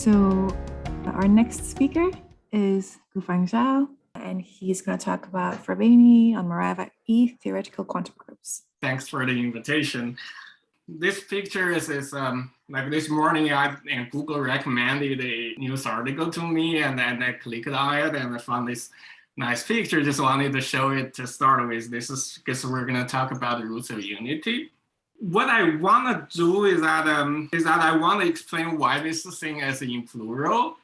So our next speaker is Gufong Zhao, and he's going to talk about Frobenii on Morava E-theoretical quantum groups. Thanks for the invitation. This picture is like this morning, Google recommended a news article to me, and then I clicked on it, and I found this nice picture. Just wanted to show it to start with. This is because we're going to talk about the roots of unity. What I want to do is that I want to explain why this thing is in plural,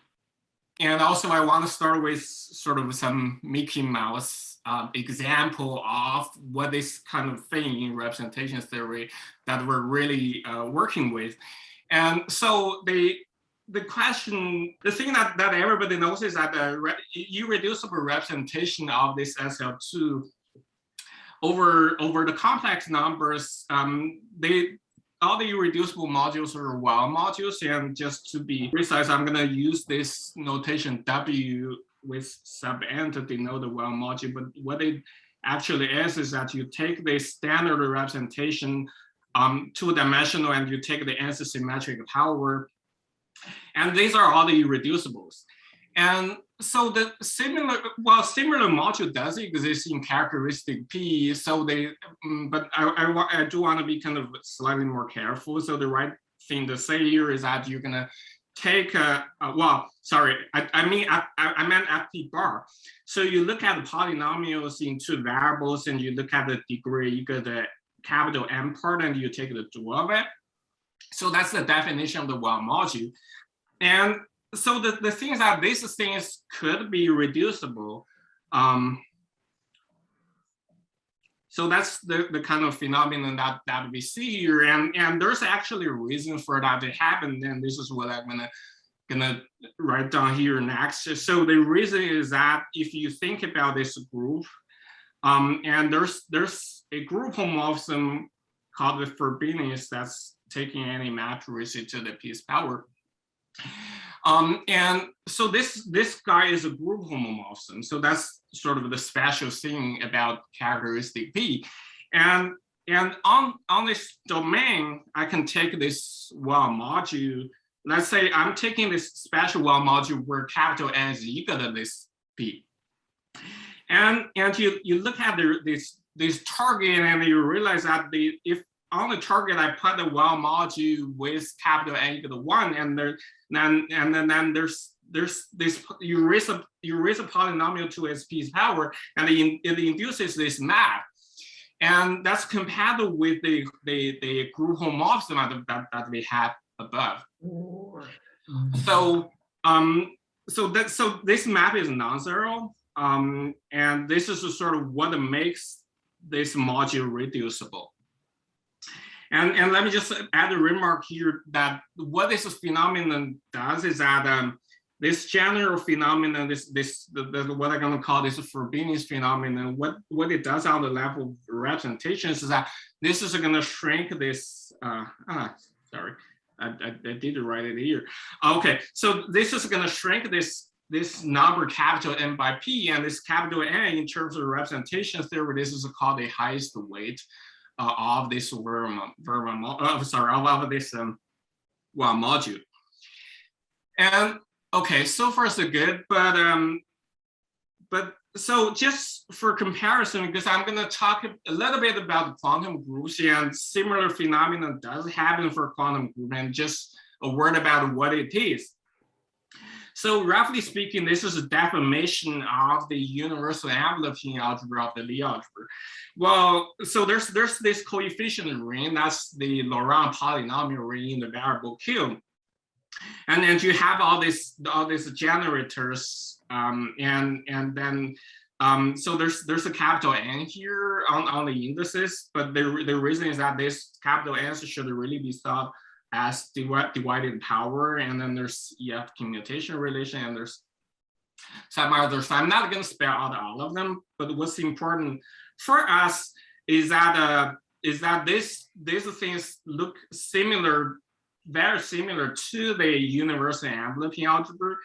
and also I want to start with sort of some Mickey Mouse example of what this kind of thing in representation theory that we're really working with. And so the thing that everybody knows is that the irreducible representation of this SL2 over the complex numbers, all the irreducible modules are well modules, and just to be precise, I'm going to use this notation W with sub n to denote the well module. But what it actually is that you take the standard representation two-dimensional, and you take the nth symmetric power, and these are all the irreducibles. And so the similar module does exist in characteristic P. So but I do want to be kind of slightly more careful. So the right thing to say here is that you're gonna take I meant FP bar. So you look at the polynomials in two variables, and you look at the degree. You get the capital M part, and you take the dual of it. So that's the definition of the well module. And so the thing is that these things could be reducible. So that's the kind of phenomenon that we see here. And there's actually a reason for that to happen. And this is what I'm gonna write down here next. So the reason is that if you think about this group, and there's a group homomorphism called the Frobenius that's taking any matrix to the p's power. And so this guy is a group homomorphism. So that's sort of the special thing about characteristic P. And on this domain, I can take this well module. Let's say I'm taking this special well module where capital N is equal to this P. And you look at this target, and you realize that if on the target I put the well module with capital N equal to 1, and then there's this you raise a polynomial to its p's power, and it induces this map, and that's compatible with the group homomorphism that we have above. So this map is non-zero, and this is sort of what makes this module reducible. And let me just add a remark here that what this phenomenon does is that this general phenomenon, what I'm going to call this Frobenius phenomenon, what it does on the level of representations is that this is going to shrink this. Sorry, I did write it here. Okay, so this is going to shrink this number capital N by P, and this capital N in terms of representation theory, this is called the highest weight of this module. And okay, so far so good, but so just for comparison, because I'm going to talk a little bit about quantum groups, and similar phenomenon does happen for quantum group, and just a word about what it is. So roughly speaking, this is a deformation of the universal enveloping algebra of the Lie algebra. Well, so there's this coefficient ring, that's the Laurent polynomial ring in the variable Q. And then you have all these generators, and then so there's a capital N here on the indices, but the reason is that this capital N should really be thought as divided power, and then there's EF commutation relation, and there's some others. I'm not going to spell out all of them, but what's important for us is that these things look similar, very similar to the universal enveloping algebra,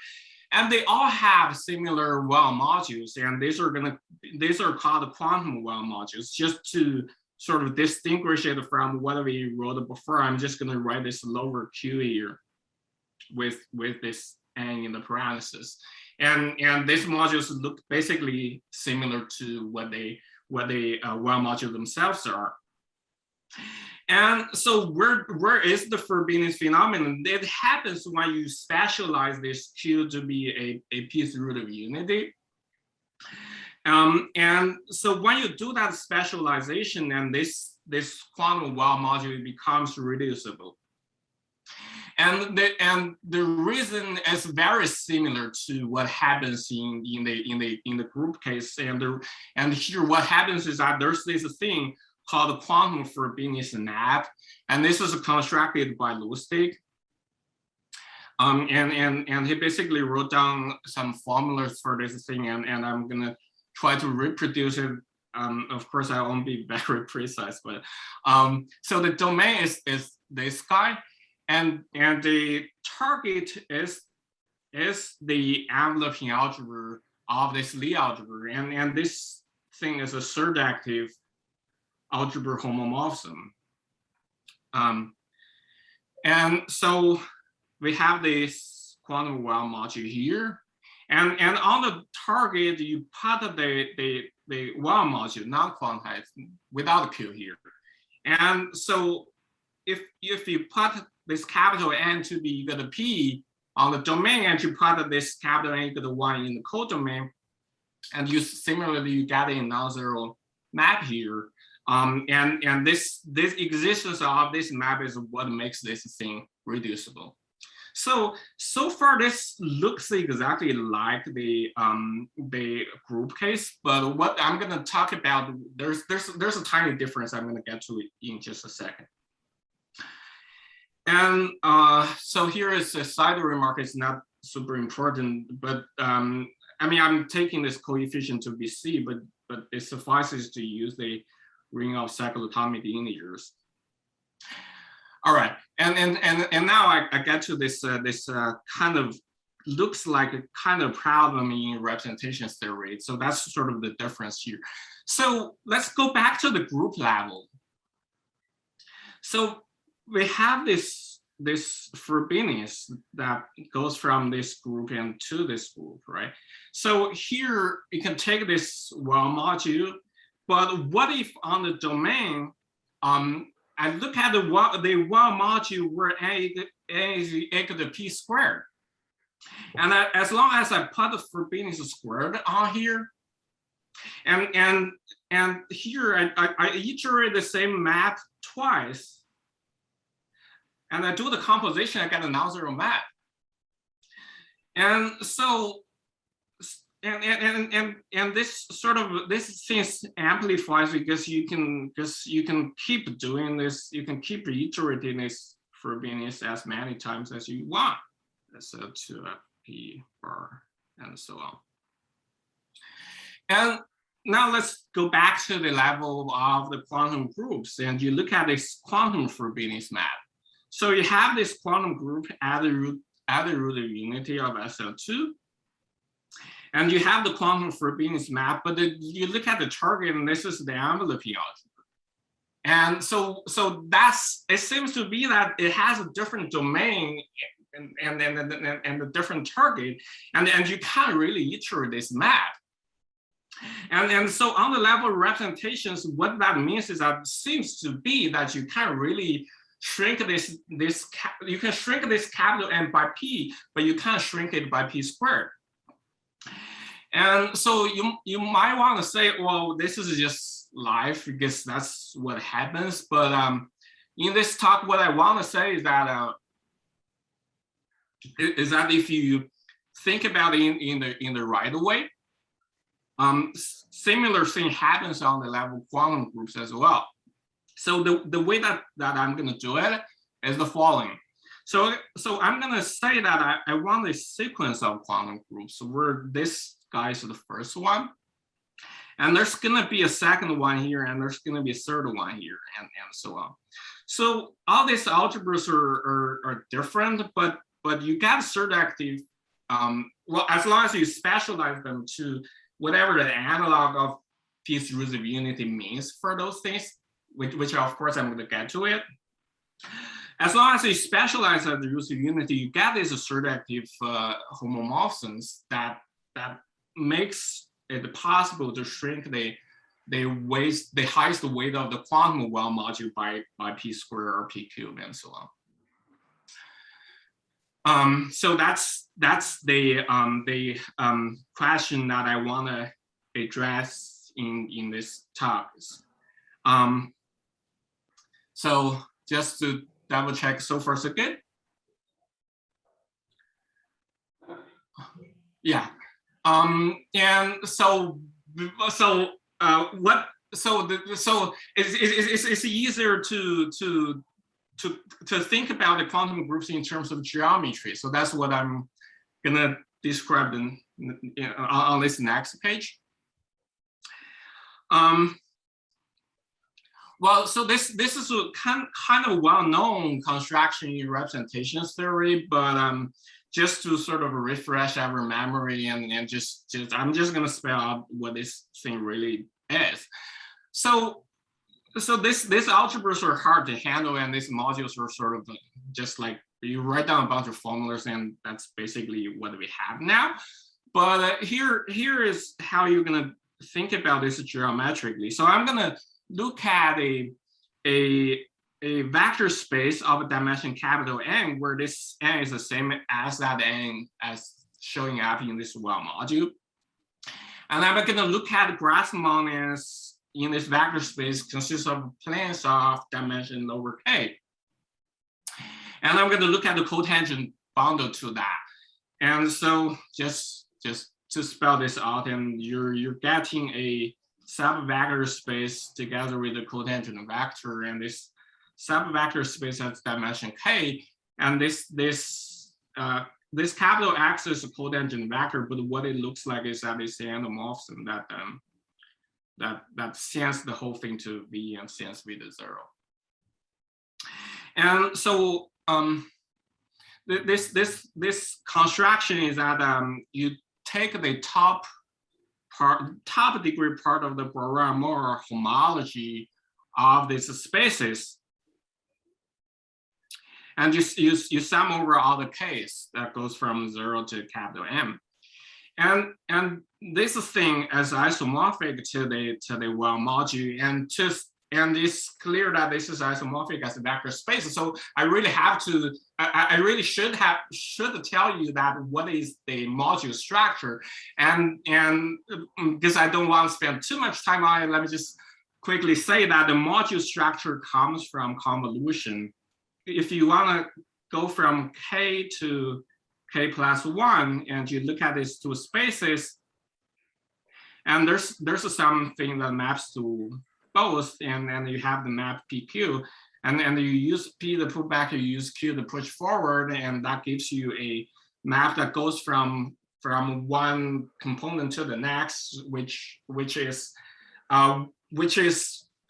and they all have similar well modules, and these are called quantum well modules. Just to sort of distinguish it from what we wrote before, I'm just going to write this lower Q here. with this n in the parentheses. And these modules look basically similar to what they well module themselves are. And so where is the Frobenius phenomenon? It happens when you specialize this Q to be a piece root of unity. And so when you do that specialization, and this quantum well module becomes reducible. And the reason is very similar to what happens in the group case. And here what happens is that there's this thing called the quantum Frobenius map, and this is constructed by Lusztig. And he basically wrote down some formulas for this thing, and I'm gonna try to reproduce it. Of course, I won't be very precise, but so the domain is this guy, and the target is the enveloping algebra of this Lie algebra, and this thing is a surjective algebra homomorphism. And so we have this quantum well module here, and on the target you put the well module non-quantized without Q here. And so if you put this capital N to be equal to P on the domain, and you put this capital N equal to 1 in the codomain, and you similarly you get a non-zero map here. And this existence of this map is what makes this thing reducible. So far this looks exactly like the group case, but what I'm going to talk about, there's a tiny difference I'm going to get to it in just a second. And so here is a side remark. It's not super important, but I mean, I'm taking this coefficient to be C, but it suffices to use the ring of cyclotomic integers. All right, and now I get to this kind of looks like a kind of problem in representation theory. So that's sort of the difference here. So let's go back to the group level. So we have this Frobenius that goes from this group and to this group, right? So here you can take this well module, but what if on the domain, I look at the well module where n is equal to p squared, and as long as I put the Frobenius squared on here, and here I iterate the same map twice, and I do the composition, I get a non-zero map. And so, and this sort of this thing amplifies because you can keep doing this, you can keep reiterating this Frobenius as many times as you want. So to P bar and so on. And now let's go back to the level of the quantum groups, and you look at this quantum Frobenius map. So you have this quantum group at the root of unity of SL2. And you have the quantum Frobenius map, but you look at the target, and this is the enveloping algebra. And so that's, it seems to be that it has a different domain and a different target, and you can't really iterate this map. And so on the level of representations, what that means is that it seems to be that you can't really shrink you can shrink this capital N by P, but you can't shrink it by P squared. And so you might want to say, well, this is just life because that's what happens. But in this talk, what I want to say is that if you think about it in the right way, similar thing happens on the level of quantum groups as well. So the way that I'm going to do it is the following. So I'm going to say that I want a sequence of quantum groups where this guy is the first one, and there's going to be a second one here, and there's going to be a third one here, and so on. So all these algebras are different, but you get surjective. Well, as long as you specialize them to whatever the analog of piece roots of unity means for those things, which of course I'm going to get to it. as long as you specialize at the root of unity, you get these surjective homomorphisms that makes it possible to shrink the highest weight of the quantum well module by p squared or p cubed and so on. So that's the question that I want to address in this talk. So just to double check, so far so good. Yeah, and so it's easier to think about the quantum groups in terms of geometry. So that's what I'm gonna describe on this next page. Well, so this is a kind of well-known construction in representation theory, but just to sort of refresh our memory and just I'm just gonna spell out what this thing really is. So these algebras are hard to handle, and these modules are sort of just like you write down a bunch of formulas, and that's basically what we have now. But here is how you're gonna think about this geometrically. So I'm gonna look at a vector space of a dimension capital N, where this N is the same as that N as showing up in this well module. And I'm going to look at graph moments in this vector space consists of planes of dimension over K. And I'm going to look at the cotangent bundle to that. And so just to spell this out, and you're getting a subvector space together with the cotangent vector, and this subvector space has dimension K, and this capital X is a cotangent vector, but what it looks like is that it's the endomorphism that sends the whole thing to V and sends V to 0. And so this construction is that you take the top degree part of the Morava homology of these spaces, and you sum over all the k's that goes from 0 to capital M, and this thing is isomorphic to the well module, and it's clear that this is isomorphic as a vector space. So I really have to, I really should tell you that what is the module structure, and because I don't want to spend too much time on it, let me just quickly say that the module structure comes from convolution. If you want to go from K to K plus 1, and you look at these two spaces, and there's something that maps to both, and you have the map PQ, and you use P to put back, you use Q to push forward, and that gives you a map that goes from one component to the next, which is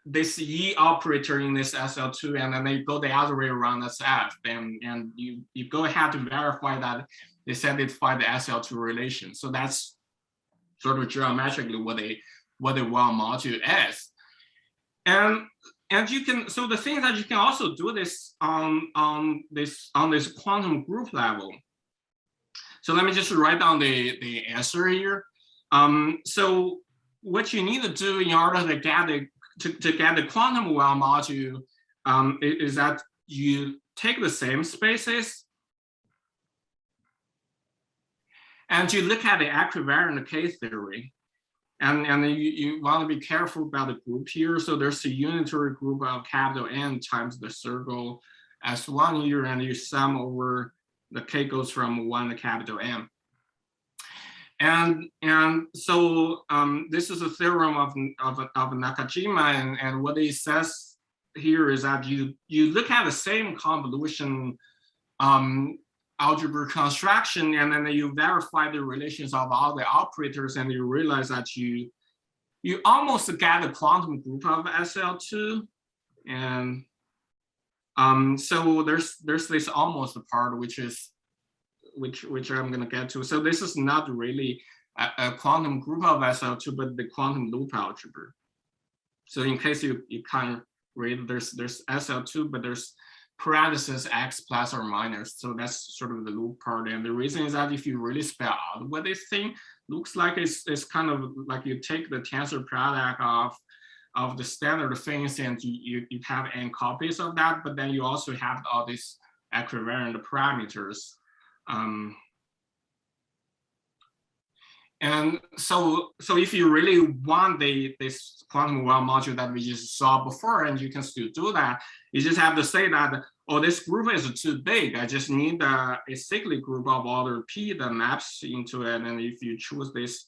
this E operator in this SL2, and then they go the other way around as F, and you go ahead to verify that they satisfy the SL2 relation. So that's sort of geometrically what a well module is. And you can, so the thing is that you can also do this on this quantum group level. So let me just write down the answer here. So what you need to do in order to get the quantum well module is that you take the same spaces and you look at the equivariant K theory. And you want to be careful about the group here. So there's a unitary group of capital N times the circle S1 here, and you sum over the K goes from 1 to capital M. And so this is a theorem of Nakajima, and what it says here is that you look at the same convolution algebra construction, and then you verify the relations of all the operators, and you realize that you almost get a quantum group of SL2, and so there's this almost part which I'm going to get to. So this is not really a quantum group of SL2, but the quantum loop algebra. So in case you can't read, there's SL2, but there's parentheses x plus or minus. So that's sort of the loop part. And the reason is that if you really spell out what this thing looks like, it's kind of like you take the tensor product of the standard things and you have n copies of that, but then you also have all these equivalent parameters. And so if you really want this quantum well module that we just saw before, and you can still do that, you just have to say that, oh, this group is too big. I just need a cyclic group of order P that maps into it. And if you choose this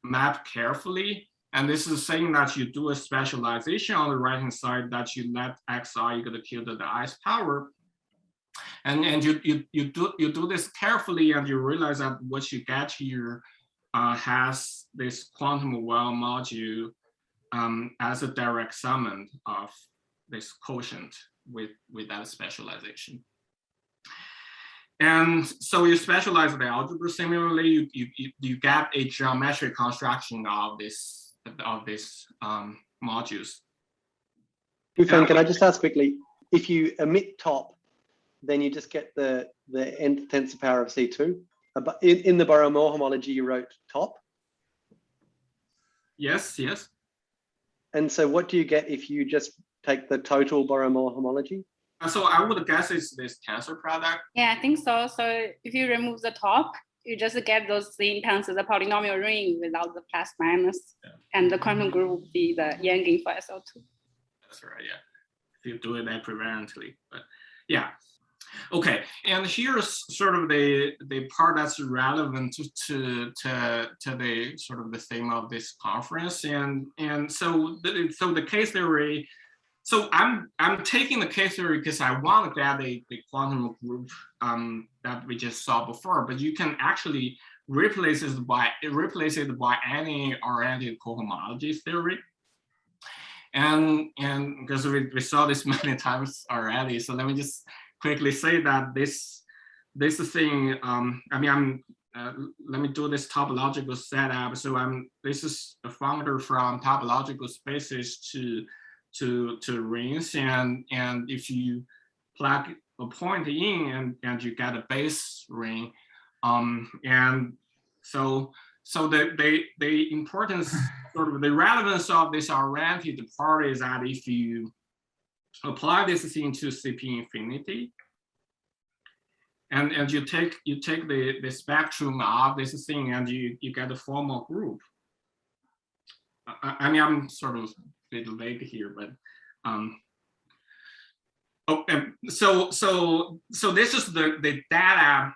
map carefully, and this is saying that you do a specialization on the right-hand side, that you let xi equal to q to the i's power. And you do this carefully, and you realize that what you get here has this quantum well module as a direct summand of this quotient with that specialization. And so you specialize the algebra similarly, you get a geometric construction of this modules. Gufong, can I just ask quickly, if you omit top, then you just get the nth tensor power of C2? But in the Borrow-Moore homology, you wrote top? Yes. And so what do you get if you just take the total Borrow-Moore homology? So I would guess it's this tensor product. Yeah, I think so. So if you remove the top, you just get those thin tensors, the polynomial ring without the plus minus. Yeah. And the quantum group would be the Yang for SL2. That's right, yeah. If you do it equivalently, but yeah. Okay, and here's sort of the part that's relevant to the sort of the theme of this conference, and so the case theory. So I'm taking the case theory because I want to get the quantum group that we just saw before, but you can actually replace it by any oriented cohomology theory. And because we saw this many times already, so let me just quickly say that this thing, let me do this topological setup. So this is a functor from topological spaces to rings, and if you plug a point in and you get a base ring, and so the importance, sort of the relevance of this oriented part is that if you apply this thing to CP infinity, and you take the spectrum of this thing, and you get a formal group. I mean, I'm sort of a bit vague here, but so this is the data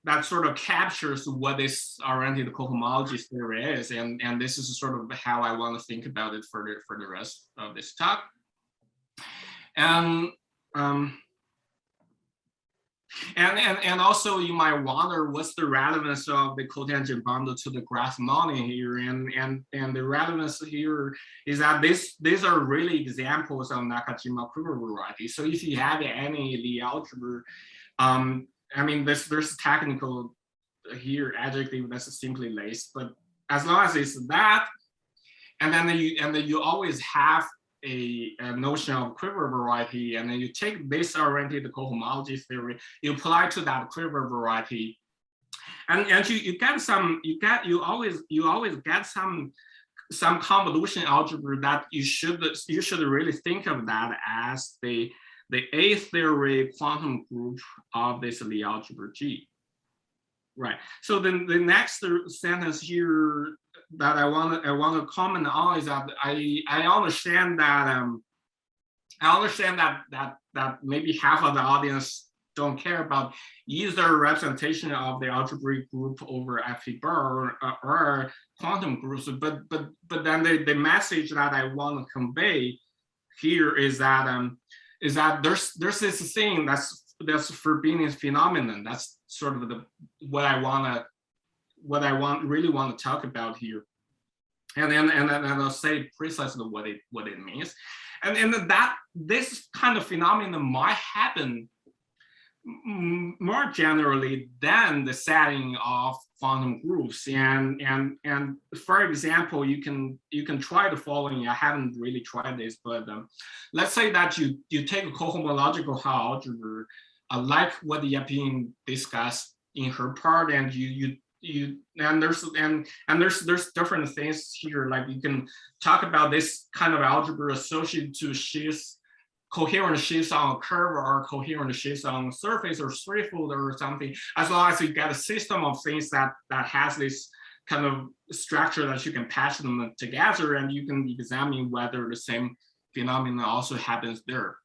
that sort of captures what this oriented cohomology theory is, and this is sort of how I want to think about it for the rest of this talk. And also you might wonder what's the relevance of the cotangent bundle to the graph modeling here, and the relevance here is that these are really examples of Nakajima quiver variety. So if you have any Lie algebra, I mean there's technical here adjective that's simply laced, but as long as it's that, and then you always have a notion of quiver variety, and then you take this oriented cohomology theory, you apply to that quiver variety, and you always get some convolution algebra that you should really think of that as the A-theory quantum group of this Lie algebra G. Right. So then the next sentence here that I want to comment on is that I understand that maybe half of the audience don't care about either representation of the algebraic group over FP bar or quantum groups, but then the message that I want to convey here is that there's this thing that's Frobenius phenomenon. That's sort of what I really want to talk about here, and then I'll say precisely what it means, and that this kind of phenomenon might happen more generally than the setting of quantum groups. And for example, you can try the following. I haven't really tried this, but let's say that you take a cohomological algebra, like what Yaping discussed in her part, and there's different things here. Like you can talk about this kind of algebra associated to sheaves, coherent sheaves on a curve or coherent sheaves on a surface or threefold or something, as long as you get a system of things that has this kind of structure that you can patch them together, and you can examine whether the same phenomenon also happens there.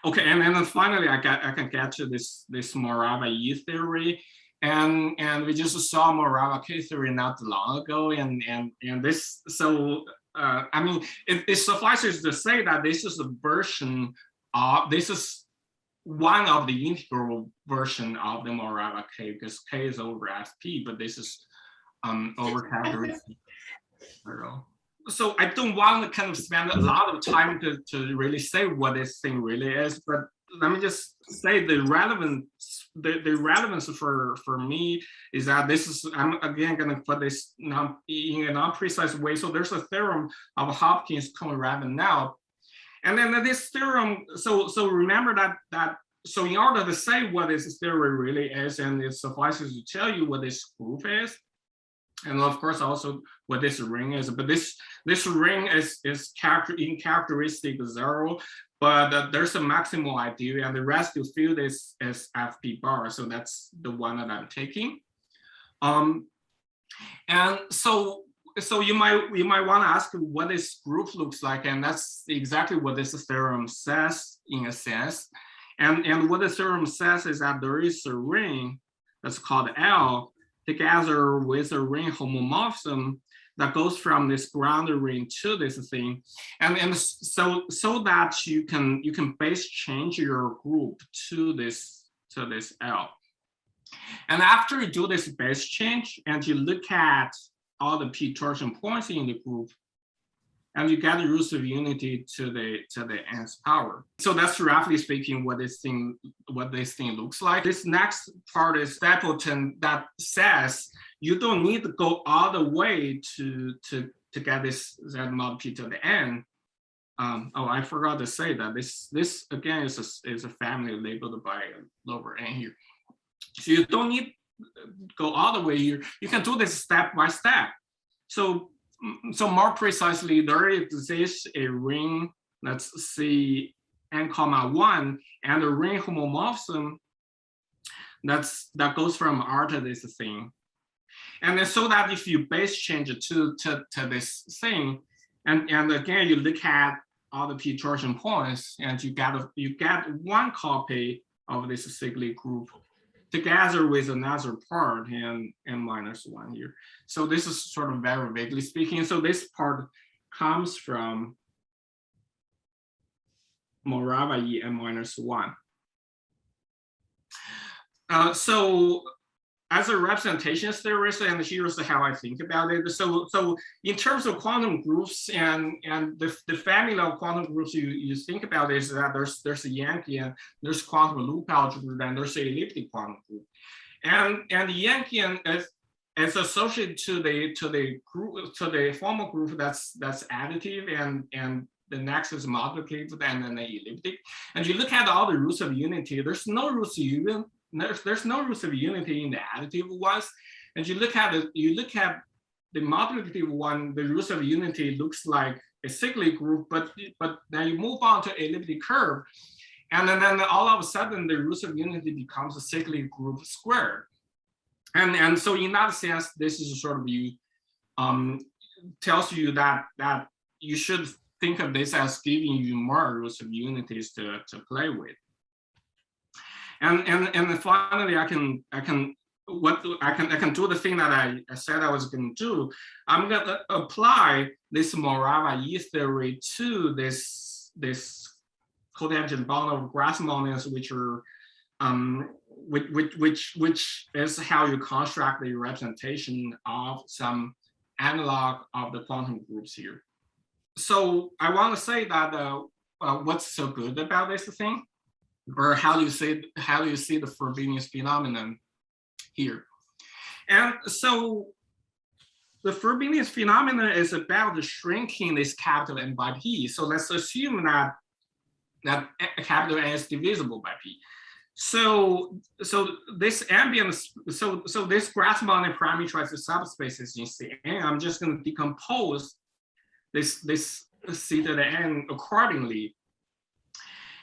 Okay, and then finally I can get to this Morava E-theory. And we just saw Morava E-theory not long ago, and this, so I mean, it suffices to say that this is a version of, this is one of the integral version of the Morava K, because K is over FP, but this is over characteristic. So I don't want to kind of spend a lot of time to really say what this thing really is, but let me just say the relevance for me is that this is, I'm again going to put this in a non-precise way. So there's a theorem of Hopkins, Kuhn, Ravenal, and then this theorem. So remember that. So in order to say what this theory really is, and it suffices to tell you what this group is, and of course also what this ring is. But this ring is in characteristic 0. But there's a maximal ideal, and the residual field is FP bar. So that's the one that I'm taking. And so you might want to ask what this group looks like, and that's exactly what this theorem says in a sense. And what the theorem says is that there is a ring that's called L together with a ring homomorphism that goes from this ground ring to this thing, and so that you can base change your group to this L. And after you do this base change and you look at all the p torsion points in the group, and you get the roots of unity to the nth power. So that's roughly speaking what this thing looks like. This next part is Stapleton that says you don't need to go all the way to get this z mod p to the n. Oh, I forgot to say that this again is a family labeled by lower n here. So you don't need to go all the way here. You can do this step by step. So more precisely, there exists a ring, let's see, n comma 1, and a ring homomorphism that goes from R to this thing. And then so that if you base change it to this thing, and again you look at all the p torsion points, and you get one copy of this cyclic group together with another part, and n-1 here. So this is sort of very vaguely speaking. So this part comes from Morava E n-1. So as a representation theorist, and here's how I think about it. So in terms of quantum groups and the family of quantum groups you think about is that there's a Yankean, there's quantum loop algebra, and there's a elliptic quantum group. And the Yankean is associated to the formal group that's additive, and the next is multiplicative, and then the elliptic. And you look at all the roots of unity, there's no roots of unity. There's no roots of unity in the additive ones, and you look at the multiplicative one. The roots of unity looks like a cyclic group, but then you move on to elliptic curve, and then all of a sudden the roots of unity becomes a cyclic group squared, and so in that sense, this is sort of tells you that you should think of this as giving you more roots of unities to play with. And then finally, I can do the thing that I said I was going to do. I'm going to apply this Morava E-theory to this cotangent bond of Grassmannians, which are which is how you construct the representation of some analog of the quantum groups here. So I want to say that what's so good about this thing, or how do you see the Frobenius phenomenon here? And so the Frobenius phenomenon is about shrinking this capital N by P. So let's assume that capital N is divisible by P. So this ambient, so this Grassmann parameterized subspaces in Cn, I'm just going to decompose this C to the N accordingly.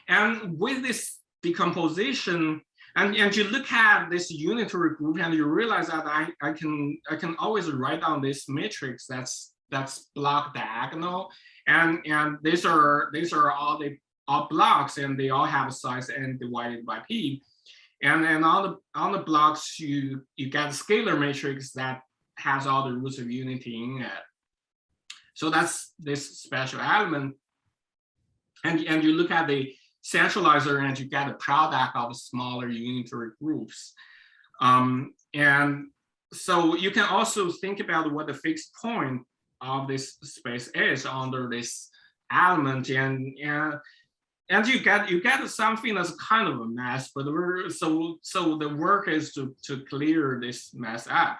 And with this decomposition, and you look at this unitary group, and you realize that I can always write down this matrix that's block diagonal, and these are all blocks, and they all have size n divided by p, and then on the blocks you get a scalar matrix that has all the roots of unity in it. So that's this special element, and you look at the centralizer and you get a product of smaller unitary groups. And so you can also think about what the fixed point of this space is under this element, and you get something that's kind of a mess, but so the work is to clear this mess up.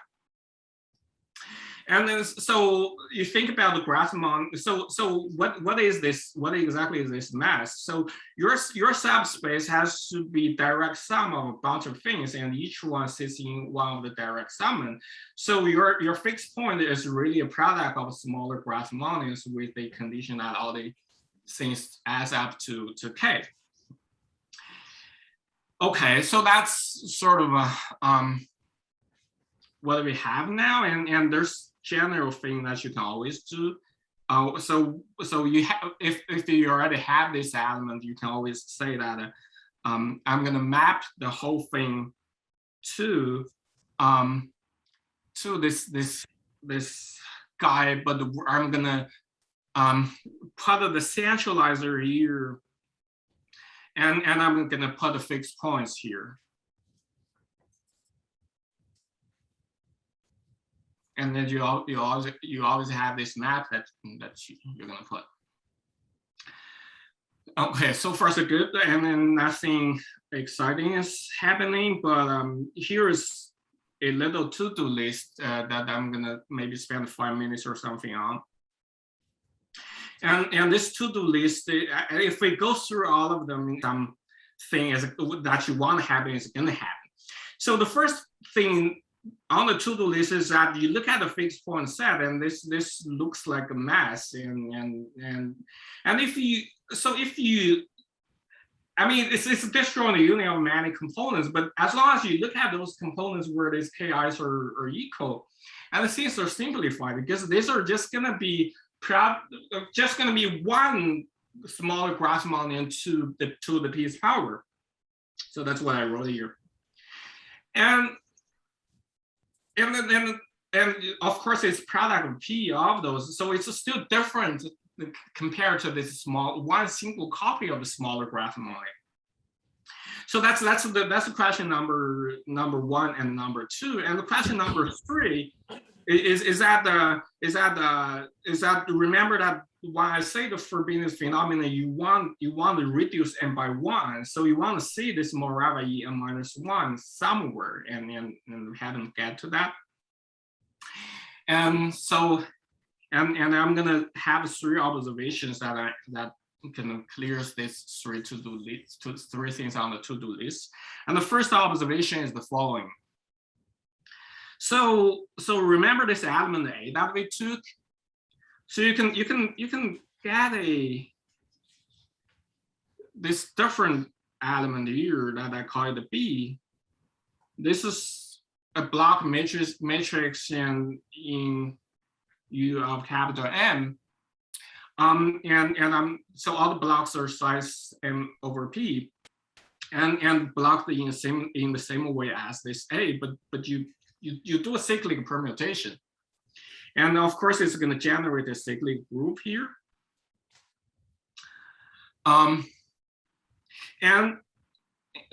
And then, so you think about the Grassmann. So what is this? What exactly is this mess? So your subspace has to be direct sum of a bunch of things, and each one sits in one of the direct sum. So your fixed point is really a product of smaller Grassmannians with the condition that all the things adds up to K. Okay, so that's sort of what we have now, and there's general thing that you can always do. So you have, if you already have this element, you can always say that I'm going to map the whole thing to this guy, but I'm going to put the centralizer here, and I'm going to put the fixed points here. And then you always have this map that you're going to put. Okay, so far so good, and then nothing exciting is happening. But here is a little to-do list that I'm going to maybe spend 5 minutes or something on. And this to-do list, if we go through all of them, something that you want to happen is going to happen. So the first thing on the to-do list is that you look at the fixed point set, and this looks like a mess, and if you I mean, it's destroying the union of many components, but as long as you look at those components where these ki's are equal, and the things are simplified, because these are just going to be one smaller Grassmannian to the p's power. So that's what I wrote here, and of course it's product of p of those, so it's still different compared to this one single copy of the smaller Grassmannian. So that's the question number 1 and number 2, and the question number 3 is that remember that when I say the Frobenius phenomenon, you want to reduce n by 1, so you want to see this Morava E n minus 1 somewhere, and we haven't get to that. And so and I'm gonna have 3 observations that can clear this 3 to-do list, 3 things on the to-do list. And the first observation is the following. So remember this element A that we took. So you can get this different element here that I call it B. This is a block matrix in U of capital M, so all the blocks are size M over P, and blocked in the same way as this A, but you do a cyclic permutation, and of course it's going to generate a cyclic group here, and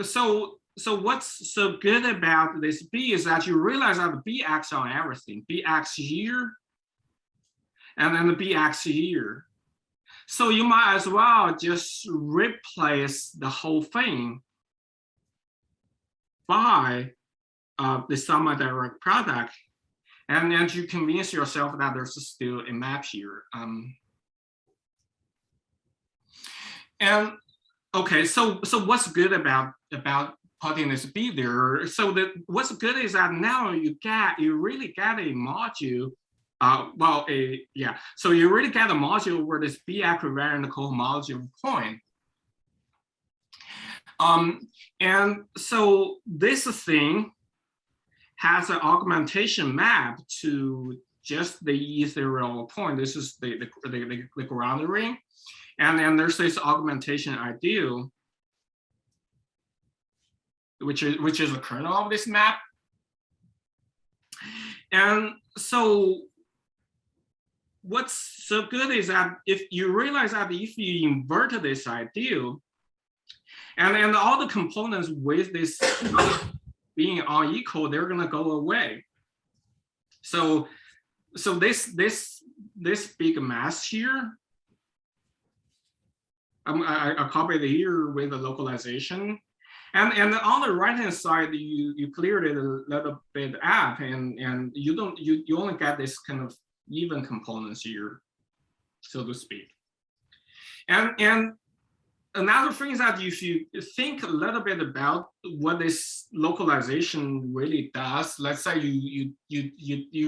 so what's so good about this B is that you realize that the B acts on everything. B acts here, and then the B acts here. So you might as well just replace the whole thing by the semi-direct product, and you convince yourself that there's still a map here. And okay, so what's good about putting this B there? So what's good is that now you really get a module. So you really get a module where this B equivariant cohomology of a point. And so this thing has an augmentation map to just the E-theory of a point. This is the ground ring. And then there's this augmentation ideal, which is the kernel of this map. And so what's so good is that if you realize that if you invert this ideal, and all the components with this being all equal, they're gonna go away. So this big mass here, I copied it here with the localization, and on the right hand side you cleared it a little bit up, and you only get this kind of even components here, so to speak. And another thing is that if you think a little bit about what this localization really does, let's say you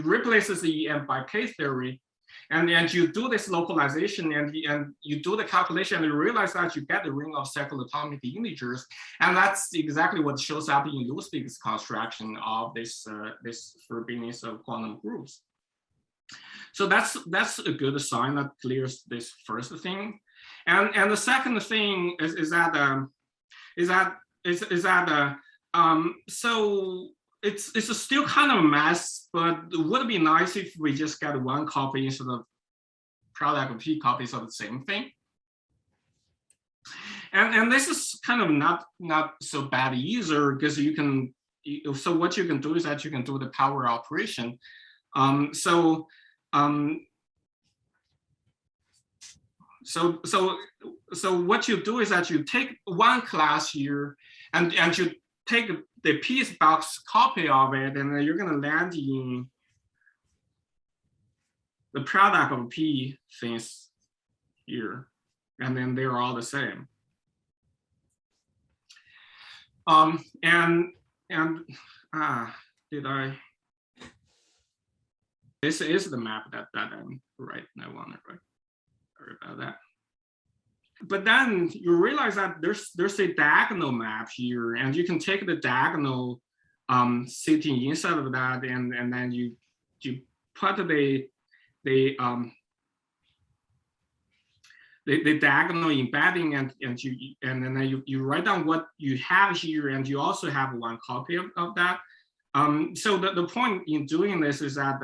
replace the EM by K theory, and you do this localization, and you do the calculation, and you realize that you get the ring of cyclotomic integers, and that's exactly what shows up in Lusztig's construction of this Frobenius of quantum groups. So that's a good sign that clears this first thing. And the second thing is that so it's still kind of a mess, but it would be nice if we just get one copy instead of product of P copies of the same thing. And this is kind of not so bad either, because so what you can do is that you can do the power operation. So what you do is that you take one class here and you take the piece box copy of it, and then you're going to land in the product of P things here, and then they're all the same. This is the map that I'm right now on it, right? Sorry about that. But then you realize that there's a diagonal map here, and you can take the diagonal sitting inside of that, and then you put the diagonal embedding, and then you write down what you have here, and you also have one copy of that. So the point in doing this is that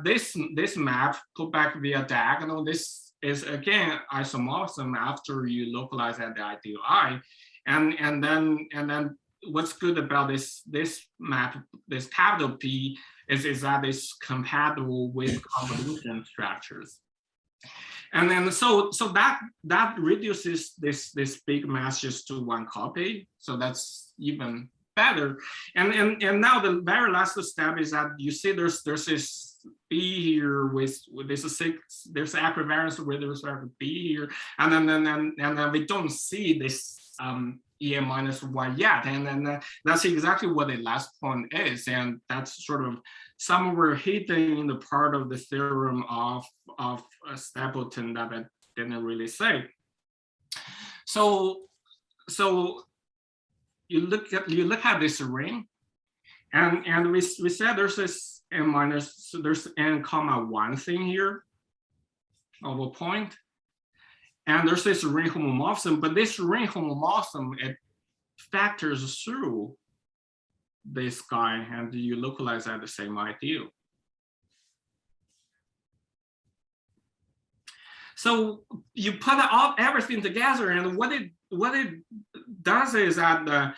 this map put back via diagonal, this is again isomorphism after you localize at the ideal I, and then what's good about this map, this capital P, is that it's compatible with convolution structures. And then so that reduces this big mass just to one copy. So that's even better. And now the very last step is that you see there's this B here with this there's equivariance with respect to B here, and then we don't see this EM minus 1 yet, and then that's exactly what the last point is, and that's sort of somewhere hidden in the part of the theorem of Stapleton that I didn't really say. So you look at this ring, and we said there's this n minus, so there's n comma 1 thing here of a point, and there's this ring homomorphism, but this ring homomorphism, it factors through this guy, and you localize at the same ideal. So you put everything together, and what it does is that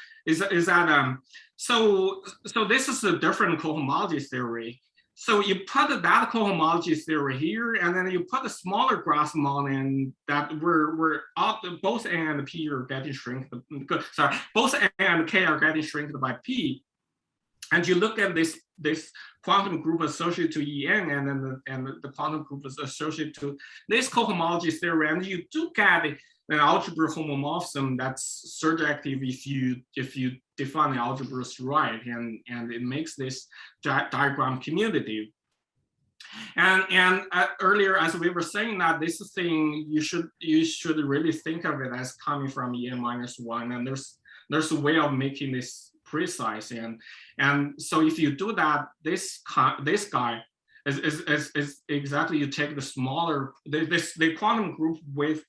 so this is a different cohomology theory. So you put that cohomology theory here, and then you put a smaller Grassmann that where both N and P are getting shrinked. Sorry, both N and K are getting shrinked by P. And you look at this quantum group associated to En, and then the quantum group is associated to this cohomology theory, and you do get an algebra homomorphism that's surjective if you define the algebras right, and it makes this diagram commutative. And earlier, as we were saying, that this thing you should really think of it as coming from En-1, and there's a way of making this precise, and so if you do that, this guy is exactly, you take the smaller the quantum group with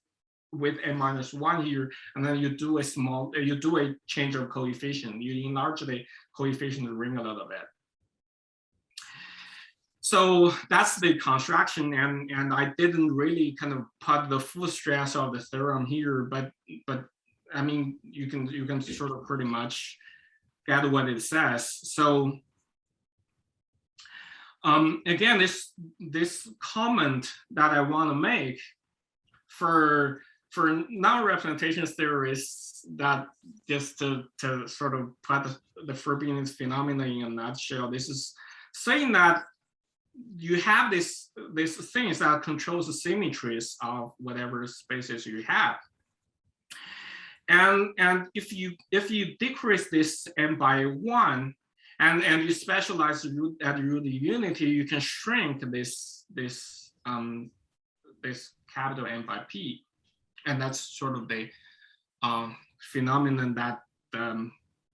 N-1 here, and then you do a change of coefficient. You enlarge the coefficient ring a little bit. So that's the construction, and I didn't really kind of put the full stress of the theorem here, but I mean, you can sort of pretty much get what it says. So again, this comment that I want to make for non-representation theorists, that just to sort of put the Frobenius phenomena in a nutshell, this is saying that you have these things that controls the symmetries of whatever spaces you have. And if you decrease this n by 1, and you specialize at the root of unity, you can shrink this capital N by P, and that's sort of the phenomenon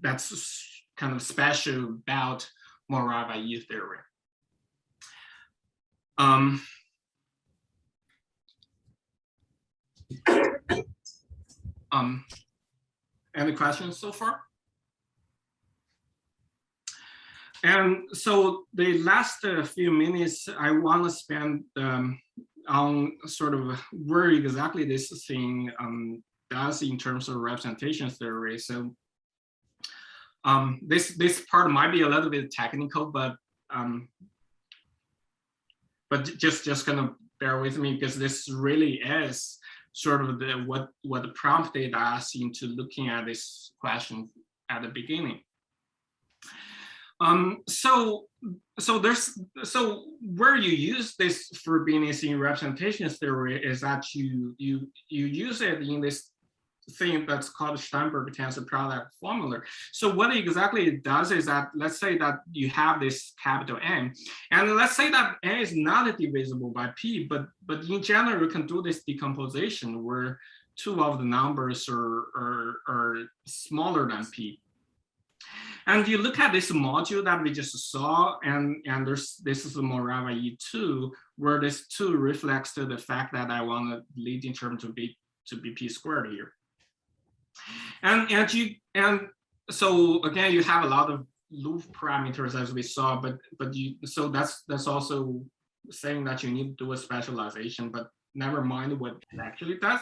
that's kind of special about Morava E-theory. Any questions so far? And so the last few minutes I want to spend on sort of where exactly this thing does in terms of representation theory. So this part might be a little bit technical, but just gonna bear with me, because this really is sort of what prompted us into looking at this question at the beginning. So where you use this Frobenius in representation theory is that you use it in this thing that's called Steinberg tensor product formula. So what exactly it does is that, let's say that you have this capital N, and let's say that N is not divisible by P, but in general you can do this decomposition where two of the numbers are smaller than P. And you look at this module that we just saw, and this is the Morava E2, where this 2 reflects to the fact that I want the leading term to be P squared here. And so again, you have a lot of loop parameters as we saw, so that's also saying that you need to do a specialization, but never mind what it actually does.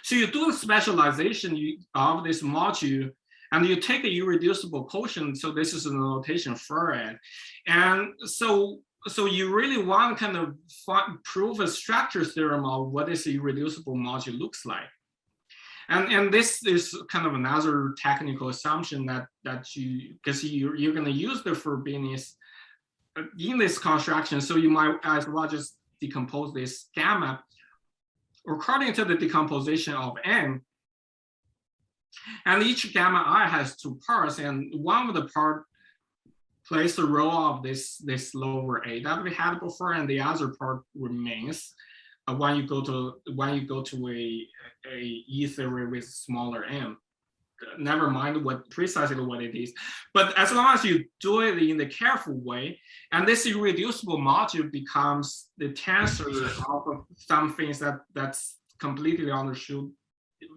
So you do a specialization of this module, and you take a irreducible quotient. So this is a notation for it. And so you really want to kind of prove a structure theorem of what this irreducible module looks like. And this is kind of another technical assumption that you're going to use the Frobenius in this construction. So you might as well just decompose this gamma according to the decomposition of N. And each gamma I has 2 parts, and one of the part plays the role of this lower A that we had before, and the other part remains when you go to a E-theory with smaller m. Never mind precisely what it is, but as long as you do it in a careful way, and this irreducible module becomes the tensor of some things that's completely understood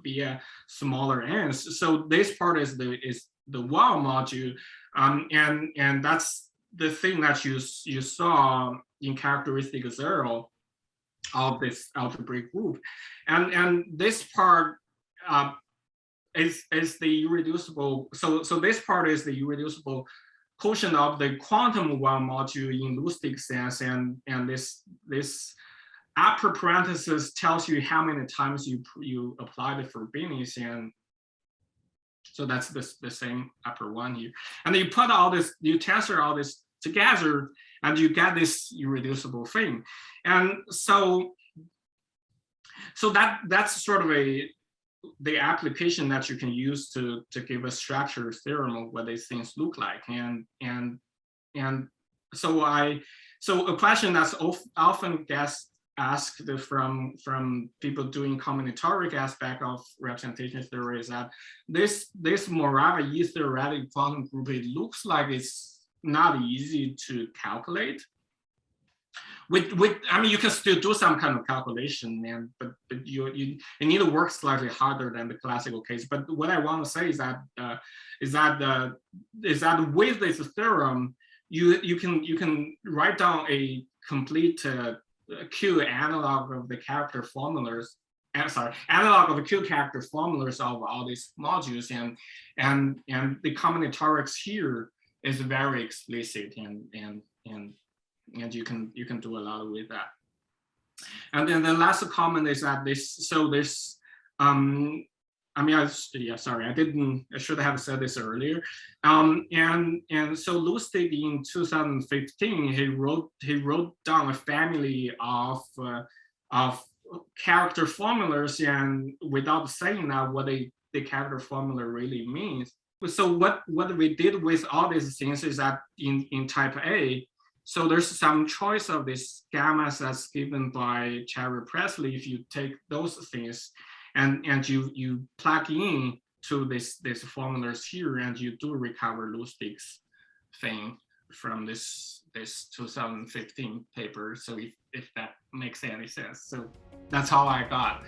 via smaller n's. So this part is the wow module, and that's the thing that you saw in characteristic 0 of this algebraic group, and this part is the irreducible. So this part is the irreducible quotient of the quantum one module in Lusztig sense, and this upper parenthesis tells you how many times you apply the Frobenius, So that's the same upper one here. And then you put all this, you tensor all this together, and you get this irreducible thing. And so that's sort of the application that you can use to give a structured theorem of what these things look like. And so a question that's often gets asked from people doing combinatoric aspect of representation theory is that this Morava E-theoretical quantum group, it looks like it's not easy to calculate. I mean, you can still do some kind of calculation, but you need to work slightly harder than the classical case. But what I want to say is that with this theorem, you can write down a complete Q analog of the character formulas. Analog of the Q character formulas of all these modules, and the combinatorics here is very explicit, and you can do a lot with that. And then the last comment is that I mean, I should have said this earlier. And so Lusztig in 2015, he wrote down a family of character formulas, and without saying that what the character formula really means. So what we did with all these things is that in type A, so there's some choice of these gammas that's given by Cherry Presley. If you take those things and you plug in to these formulas here, and you do recover Lusztig's thing from this 2015 paper. So if that makes any sense. So that's how I got